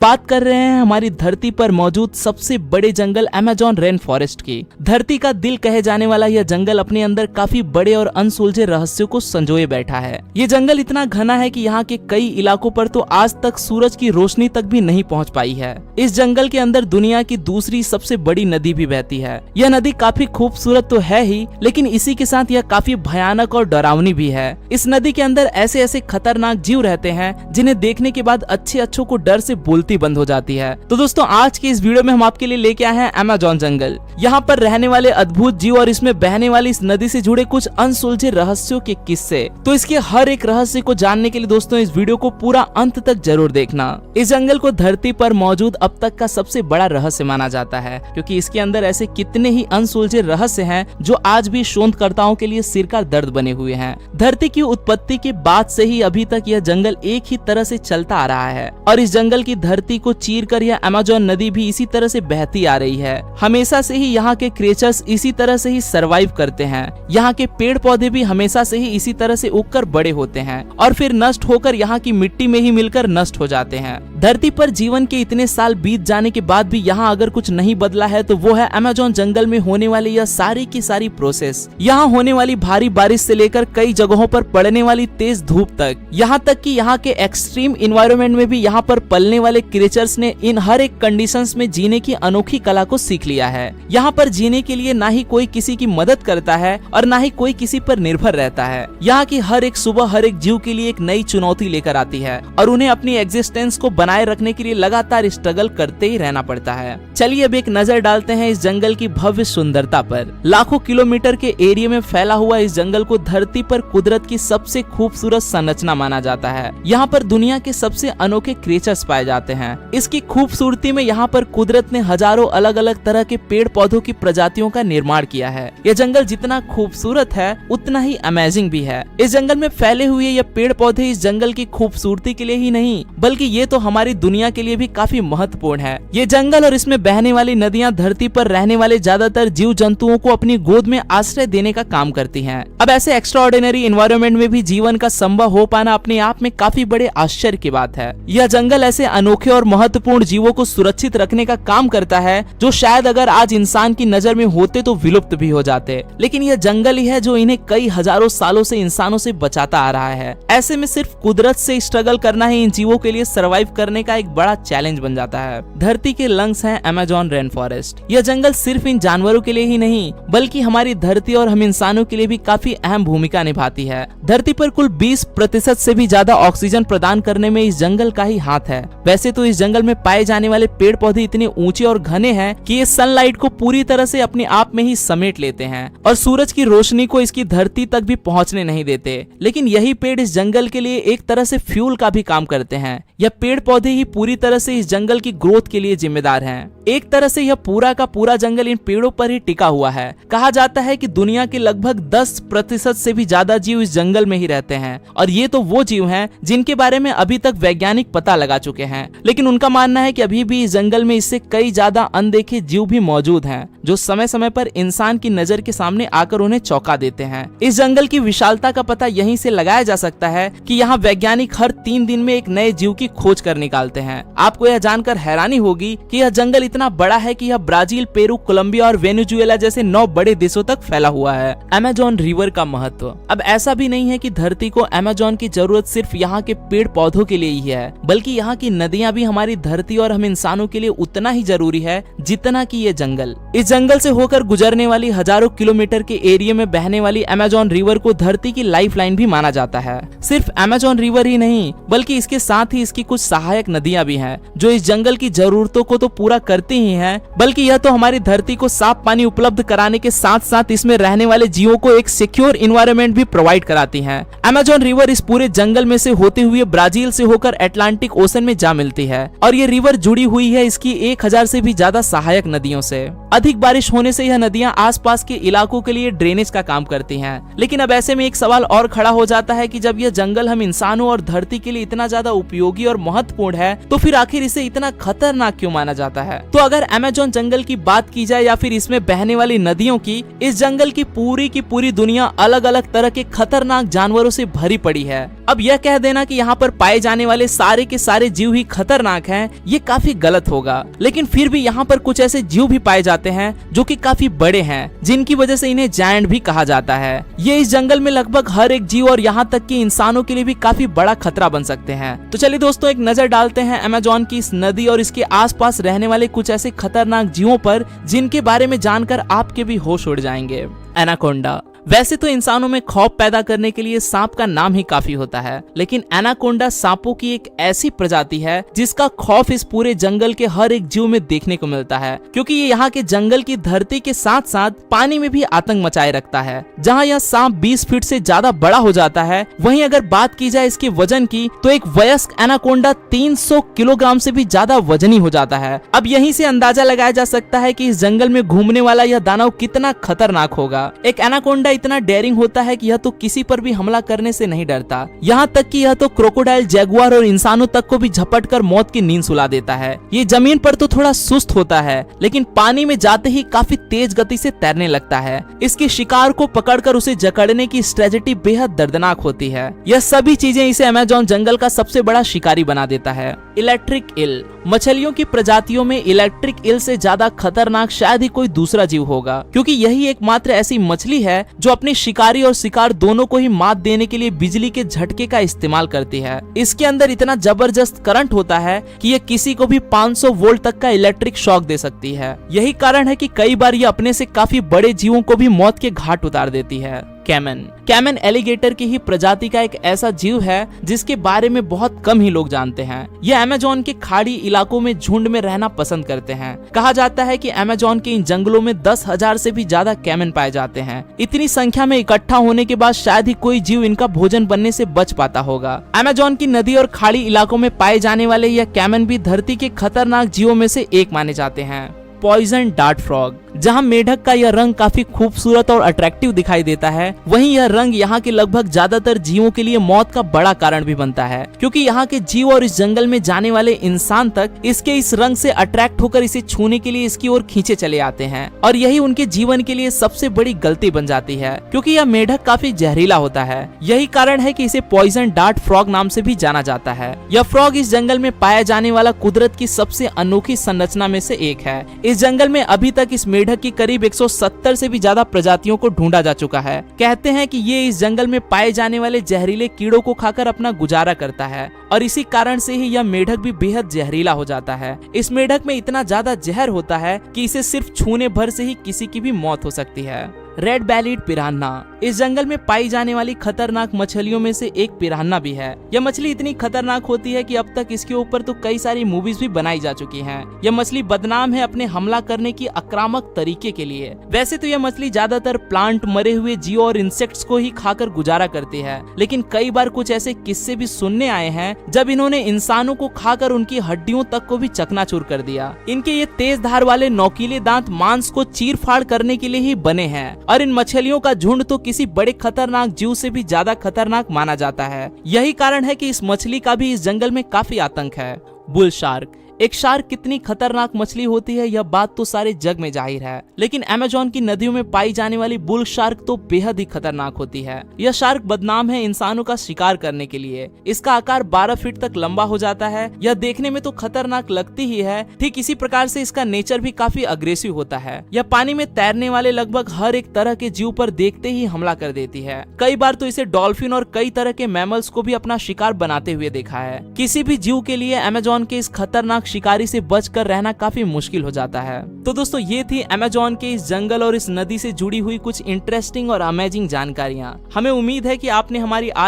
बात कर रहे हैं हमारी धरती पर मौजूद सबसे बड़े जंगल अमेज़न रेन फॉरेस्ट की। धरती का दिल कहे जाने वाला यह जंगल अपने अंदर काफी बड़े और अनसुलझे रहस्यों को संजोए बैठा है। ये जंगल इतना घना है कि यहाँ के कई इलाकों पर तो आज तक सूरज की रोशनी तक भी नहीं पहुँच पाई है। इस जंगल के अंदर दुनिया की दूसरी सबसे बड़ी नदी भी बहती है। यह नदी काफी खूबसूरत तो है ही, लेकिन इसी के साथ यह काफी भयानक और डरावनी भी है। इस नदी के अंदर ऐसे ऐसे खतरनाक जीव रहते हैं जिन्हें देखने के बाद अच्छों को डर से बोलती बंद हो जाती है। तो दोस्तों, आज की इस वीडियो में हम आपके लिए लेके आए हैं अमेज़न जंगल। यहाँ पर रहने वाले अद्भुत जीव और इसमें बहने वाली इस नदी से जुड़े कुछ अनसुलझे रहस्यों के किस्से। तो इसके हर एक रहस्य को जानने के लिए दोस्तों इस वीडियो को पूरा अंत तक जरूर देखना। इस जंगल को धरती पर मौजूद अब तक का सबसे बड़ा रहस्य माना जाता है, क्योंकि इसके अंदर ऐसे कितने ही अनसुलझे रहस्य हैं जो आज भी शोधकर्ताओं के लिए सिर का दर्द बने हुए हैं। धरती की उत्पत्ति के बाद से ही अभी तक यह जंगल एक ही तरह से चलता आ रहा है और इस जंगल की धरती को चीरकर यह अमेज़न नदी भी इसी तरह से बहती आ रही है। हमेशा से ही यहाँ के क्रिएचर्स इसी तरह से ही सरवाइव करते हैं। यहाँ के पेड़ पौधे भी हमेशा से ही इसी तरह से उगकर बड़े होते हैं और फिर नष्ट होकर यहाँ की मिट्टी में ही मिलकर नष्ट हो जाते हैं। धरती पर जीवन के इतने साल बीत जाने के बाद भी यहाँ अगर कुछ नहीं बदला है तो वो है अमेज़न जंगल में होने वाली यह सारी की सारी प्रोसेस। यहाँ होने वाली भारी बारिश से लेकर कई जगहों पर पड़ने वाली तेज धूप तक, यहाँ तक कि यहाँ के एक्सट्रीम इन्वायरमेंट में भी यहाँ पर पलने वाले क्रिएचर्स ने इन हर एक कंडीशंस में जीने की अनोखी कला को सीख लिया है। यहाँ पर जीने के लिए ना ही कोई किसी की मदद करता है और ना ही कोई किसी पर निर्भर रहता है। यहाँ की हर एक सुबह हर एक जीव के लिए एक नई चुनौती लेकर आती है और उन्हें अपनी एग्जिस्टेंस को बनाए रखने के लिए लगातार स्ट्रगल करते ही रहना पड़ता है। चलिए अब एक नजर डालते हैं इस जंगल की भव्य सुंदरता पर। लाखों किलोमीटर के एरिया में फैला हुआ इस जंगल को धरती पर कुदरत की सबसे खूबसूरत संरचना माना जाता है। यहाँ पर दुनिया के सबसे अनोखे क्रिएचर्स पाए जाते हैं। इसकी खूबसूरती में यहाँ पर कुदरत ने हजारों अलग अलग तरह के पेड़ पौधों की प्रजातियों का निर्माण किया है। यह जंगल जितना खूबसूरत है उतना ही अमेजिंग भी है। इस जंगल में फैले हुए ये पेड़ पौधे इस जंगल की खूबसूरती के लिए ही नहीं बल्कि ये तो हमारी दुनिया के लिए भी काफी महत्वपूर्ण है। ये जंगल और इसमें बहने वाली नदियाँ धरती पर रहने वाले ज्यादातर जीव जंतुओं को अपनी गोद में आश्रय देने का काम करती हैं। अब ऐसे एक्स्ट्राऑर्डिनरी एनवायरनमेंट में भी जीवन का संभव हो पाना अपने आप में काफी बड़े आश्चर्य की बात है। यह जंगल ऐसे अनोखे और महत्वपूर्ण जीवों को सुरक्षित रखने का काम करता है जो शायद अगर आज इंसान की नजर में होते तो विलुप्त भी हो जाते, लेकिन यह जंगल ही है जो इन्हें कई हजारों सालों से इंसानों से बचाता आ रहा है। ऐसे में सिर्फ कुदरत से स्ट्रगल करना ही इन जीवों के लिए सरवाइव करने का एक बड़ा चैलेंज बन जाता है। धरती के लंग्स हैं अमेज़न रेन फॉरेस्ट। यह जंगल सिर्फ इन जानवरों के लिए ही नहीं बल्कि हमारी धरती और हम इंसानों के लिए भी काफी अहम भूमिका निभाती है। धरती पर कुल 20% से भी ज्यादा ऑक्सीजन प्रदान करने में इस जंगल का ही हाथ है। वैसे तो इस जंगल में पाए जाने वाले पेड़ पौधे इतने ऊंचे और घने हैं कि ये सनलाइट को पूरी तरह से अपने आप में ही समेट लेते हैं और सूरज की रोशनी को इसकी धरती तक भी पहुंचने नहीं देते। लेकिन यही पेड़ इस जंगल के लिए एक तरह से फ्यूल का भी काम करते हैं। यह पेड़ पौधे ही पूरी तरह से इस जंगल की ग्रोथ के लिए जिम्मेदार हैं। एक तरह से यह पूरा का पूरा जंगल इन पेड़ों पर ही टिका हुआ है। कहा जाता है कि दुनिया के लगभग 10% से भी ज्यादा जीव इस जंगल में ही रहते हैं और ये तो वो जीव हैं जिनके बारे में अभी तक वैज्ञानिक पता लगा चुके हैं, लेकिन उनका मानना है कि अभी भी इस जंगल में इससे कई ज्यादा अनदेखे जीव भी मौजूद हैं जो समय समय पर इंसान की नजर के सामने आकर उन्हें चौंका देते हैं। इस जंगल की विशालता का पता यहीं से लगाया जा सकता है कि यहाँ वैज्ञानिक हर 3 दिन में एक नए जीव की खोज कर निकालते हैं। आपको यह जानकर हैरानी होगी कि यह जंगल इतना बड़ा है कि यह ब्राजील, पेरू, कोलंबिया और वेनेजुएला जैसे 9 बड़े देशों तक फैला हुआ है। अमेज़न रिवर का महत्व। अब ऐसा भी नहीं है कि धरती को अमेज़न की जरूरत सिर्फ यहाँ के पेड़ पौधों के लिए ही है, बल्कि यहाँ की नदियाँ भी हमारी धरती और हम इंसानों के लिए उतना ही जरूरी है जितना कि ये जंगल। इस जंगल से होकर गुजरने वाली हजारों किलोमीटर के एरिया में बहने वाली अमेज़न रिवर को धरती की लाइफलाइन भी माना जाता है। सिर्फ अमेज़न रिवर ही नहीं बल्कि इसके साथ ही इसकी कुछ सहायक नदियां भी हैं जो इस जंगल की जरूरतों को तो पूरा करती ही हैं, बल्कि यह तो हमारी धरती को साफ पानी उपलब्ध कराने के साथ साथ इसमें रहने वाले जीवों को एक सिक्योर इन्वायरमेंट भी प्रोवाइड कराती हैं। अमेज़न रिवर इस पूरे जंगल में से होते हुए ब्राजील से होकर अटलांटिक ओशन में जा मिलती है और ये रिवर जुड़ी हुई है इसकी 1000 से भी ज्यादा सहायक नदियों से। अधिक बारिश होने से यह नदियां आसपास के इलाकों के लिए ड्रेनेज का काम करती हैं। लेकिन अब ऐसे में एक सवाल और खड़ा हो जाता है कि जब यह जंगल हम इंसानों और धरती के लिए इतना ज्यादा उपयोगी और महत्वपूर्ण है, तो फिर आखिर इसे इतना खतरनाक क्यों माना जाता है? तो अगर अमेज़न जंगल की बात की जाए या फिर इसमें बहने वाली नदियों की, इस जंगल की पूरी दुनिया अलग अलग तरह के खतरनाक जानवरों से भरी पड़ी है। अब यह कह देना कि यहाँ पर पाए जाने वाले सारे के सारे जीव ही खतरनाक हैं, ये काफी गलत होगा। लेकिन फिर भी यहाँ पर कुछ ऐसे जीव भी पाए जाते हैं जो कि काफी बड़े हैं, जिनकी वजह से इन्हें जायंट भी कहा जाता है। ये इस जंगल में लगभग हर एक जीव और यहाँ तक कि इंसानों के लिए भी काफी बड़ा खतरा बन सकते हैं। तो चलिए दोस्तों, एक नजर डालते हैं अमेज़न की इस नदी और इसके आसपास रहने वाले कुछ ऐसे खतरनाक जीवों पर, जिनके बारे में जानकर आपके भी होश उड़ जाएंगे। एनाकोंडा। वैसे तो इंसानों में खौफ पैदा करने के लिए सांप का नाम ही काफी होता है, लेकिन एनाकोंडा सांपों की एक ऐसी प्रजाति है जिसका खौफ इस पूरे जंगल के हर एक जीव में देखने को मिलता है, क्योंकि ये यहाँ के जंगल की धरती के साथ साथ पानी में भी आतंक मचाए रखता है। जहाँ यह सांप 20 फीट से ज्यादा बड़ा हो जाता है, वहीं अगर बात की जाए इसके वजन की, तो एक वयस्क एनाकोंडा 300 किलोग्राम से भी ज्यादा वजनी हो जाता है। अब यहीं से अंदाजा लगाया जा सकता है कि इस जंगल में घूमने वाला यह दानव कितना खतरनाक होगा। एक एनाकोंडा इतना डेयरिंग होता है कि यह तो किसी पर भी हमला करने से नहीं डरता, यहाँ तक कि यह तो क्रोकोडाइल, जैगुआर और इंसानों तक को भी झपट कर मौत की नींद सुला देता है। ये जमीन पर तो थोड़ा सुस्त होता है, लेकिन पानी में जाते ही काफी तेज गति से तैरने लगता है। इसके शिकार को पकड़कर उसे जकड़ने की स्ट्रेटजी बेहद दर्दनाक होती है। यह सभी चीजें इसे अमेज़न जंगल का सबसे बड़ा शिकारी बना देता है। Electric eel. मछलियों की प्रजातियों में इलेक्ट्रिक ईल से ज्यादा खतरनाक शायद ही कोई दूसरा जीव होगा, क्योंकि यही एकमात्र ऐसी मछली है जो अपने शिकारी और शिकार दोनों को ही मात देने के लिए बिजली के झटके का इस्तेमाल करती है। इसके अंदर इतना जबरदस्त करंट होता है कि यह किसी को भी 500 वोल्ट तक का इलेक्ट्रिक शॉक दे सकती है। यही कारण है कि कई बार यह अपने से काफी बड़े जीवों को भी मौत के घाट उतार देती है। कैमन एलिगेटर की ही प्रजाति का एक ऐसा जीव है जिसके बारे में बहुत कम ही लोग जानते हैं। यह अमेज़न के खाड़ी इलाकों में झुंड में रहना पसंद करते हैं। कहा जाता है कि अमेज़न के इन जंगलों में 10,000 से भी ज्यादा कैमन पाए जाते हैं। इतनी संख्या में इकट्ठा होने के बाद शायद ही कोई जीव इनका भोजन बनने से बच पाता होगा। अमेज़न की नदी और खाड़ी इलाकों में पाए जाने वाले यह कैमन भी धरती के खतरनाक जीवों में से एक माने जाते हैं। Poison dart frog. जहां मेढक का यह रंग काफी खूबसूरत और अट्रैक्टिव दिखाई देता है, वहीं यह रंग यहाँ के लगभग ज्यादातर जीवों के लिए मौत का बड़ा कारण भी बनता है, क्योंकि यहाँ के जीव और इस जंगल में जाने वाले इंसान तक इसके इस रंग से अट्रैक्ट होकर इसे छूने के लिए इसकी ओर खींचे चले आते हैं। और यही उनके जीवन के लिए सबसे बड़ी गलती बन जाती है, क्योंकि यह मेढक काफी जहरीला होता है। यही कारण है कि इसे पॉइजन डार्ट फ्रॉग नाम से भी जाना जाता है। यह फ्रॉग इस जंगल में पाया जाने वाला कुदरत की सबसे अनोखी संरचना में से एक है। इस जंगल में अभी तक इस मेढक की करीब 170 से भी ज्यादा प्रजातियों को ढूंढा जा चुका है। कहते हैं कि ये इस जंगल में पाए जाने वाले जहरीले कीड़ों को खाकर अपना गुजारा करता है, और इसी कारण से ही यह मेढक भी बेहद जहरीला हो जाता है। इस मेढक में इतना ज्यादा जहर होता है कि इसे सिर्फ छूने भर से ही किसी की भी मौत हो सकती है। Red bellied piranha. इस जंगल में पाई जाने वाली खतरनाक मछलियों में से एक पिरान्हा भी है। यह मछली इतनी खतरनाक होती है कि अब तक इसके ऊपर तो कई सारी मूवीज भी बनाई जा चुकी हैं। यह मछली बदनाम है अपने हमला करने की आक्रामक तरीके के लिए। वैसे तो यह मछली ज्यादातर प्लांट, मरे हुए जीव और इंसेक्ट्स को ही खाकर गुजारा करती है, लेकिन कई बार कुछ ऐसे किस्से भी सुनने आए हैं जब इन्होंने इंसानों को खाकर उनकी हड्डियों तक को भी चकनाचूर कर दिया। इनके ये तेज धार वाले नोकीले दांत मांस को चीर फाड़ करने के लिए ही बने हैं, और इन मछलियों का झुंड तो किसी बड़े खतरनाक जीव से भी ज्यादा खतरनाक माना जाता है। यही कारण है कि इस मछली का भी इस जंगल में काफी आतंक है। Bull shark. एक शार्क कितनी खतरनाक मछली होती है यह बात तो सारे जग में जाहिर है, लेकिन अमेज़न की नदियों में पाई जाने वाली बुल शार्क तो बेहद ही खतरनाक होती है। यह शार्क बदनाम है इंसानों का शिकार करने के लिए। इसका आकार 12 फीट तक लंबा हो जाता है। यह देखने में तो खतरनाक लगती ही है, ठीक इसी प्रकार से इसका नेचर भी काफी अग्रेसिव होता है। यह पानी में तैरने वाले लगभग हर एक तरह के जीव पर देखते ही हमला कर देती है। कई बार तो इसे डॉल्फिन और कई तरह के मैमल्स को भी अपना शिकार बनाते हुए देखा है। किसी भी जीव के लिए अमेज़न के इस खतरनाक शिकारी से बचकर रहना काफी मुश्किल हो जाता है। तो दोस्तों, ये थी अमेज़न के इस जंगल और इस नदी से जुड़ी हुई कुछ इंटरेस्टिंग और अमेजिंग जानकारियां। हमें उम्मीद है कि आपने हमारी आज